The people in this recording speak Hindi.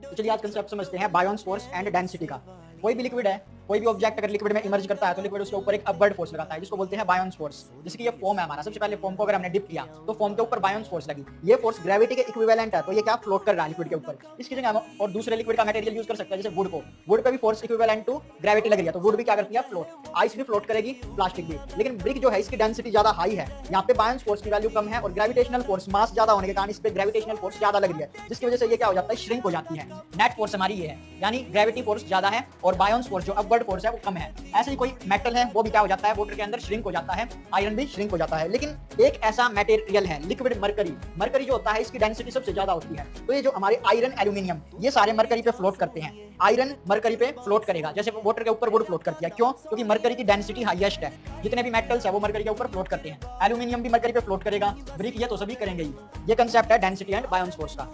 तो चलिए आज कंसेप्ट समझते हैं बायोन्स फोर्स एंड डेंसिटी का। कोई भी लिक्विड है, कोई भी ऑब्जेक्ट अगर लिक्विड में इमर्ज करता है तो लिक्विड उसके ऊपर एक अपवर्ड फोर्स लगाता है जिसको बोलते हैं बायोन्स फोर्स। जैसे कि ये फोम है हमारा, सबसे पहले फोम को अगर हमने डिप किया तो फोम के ऊपर बायोन्स फोर्स लगी, ये फोर्स ग्रेविटी के इक्विवेलेंट है, तो ये क्या फ्लोट कर रहा है लिक्विड के ऊपर। इसकी जगह हम और दूसरे लिक्विड का मटेरियल यूज कर सकते हैं, जैसे वुड को, वुड पे भी फोर्स इक्विवेलेंट टू ग्रेविटी लग रही है तो वुड भी क्या करती है, फ्लोट। आइस भी फ्लोट करेगी, प्लास्टिक भी। लेकिन ब्रिक जो है इसकी डेंसिटी ज्यादा हाई है, यहाँ पे बायोन्स फोर्स की वैल्यू कम है और ग्रेविटेशनल फोर्स मास ज्यादा होने के कारण इस पे ग्रेविटेशनल फोर्स ज्यादा लग रही है, जिसकी वजह से ये क्या हो जाता है, श्रिंक हो जाती है। नेट फोर्स हमारी ये है, यानी ग्रेविटी फोर्स ज्यादा है और बायोन्स फोर्स जो अपवर्ड फोर्स है वो कम है। ऐसे ही कोई मेटल है वो भी क्या हो जाता है, वाटर के अंदर श्रिंक हो जाता है, आयरन भी श्रिंक हो जाता है। लेकिन एक ऐसा मटेरियल है लिक्विड मरकरी, मरकरी जो होता है इसकी डेंसिटी सबसे ज्यादा होती है। तो ये जो हमारे आयरन, एल्यूमिनियम, ये सारे मरकरी पे फ्लोट करते हैं। आयरन मरकरी पे फ्लोट करेगा, जैसे वाटर के ऊपर वुड फ्लोट करती है। क्यों? क्योंकि मरकरी की डेंसिटी हाईएस्ट है, जितने भी मेटल्स है वो मरकरी के ऊपर फ्लोट करते हैं। एल्यूमिनियम भी मरकरी पे फ्लोट करेगा, ब्रिक ये तो सभी करेंगे ही। ये कंसेप्ट है डेंसिटी एंड बायोन्स फोर्स का।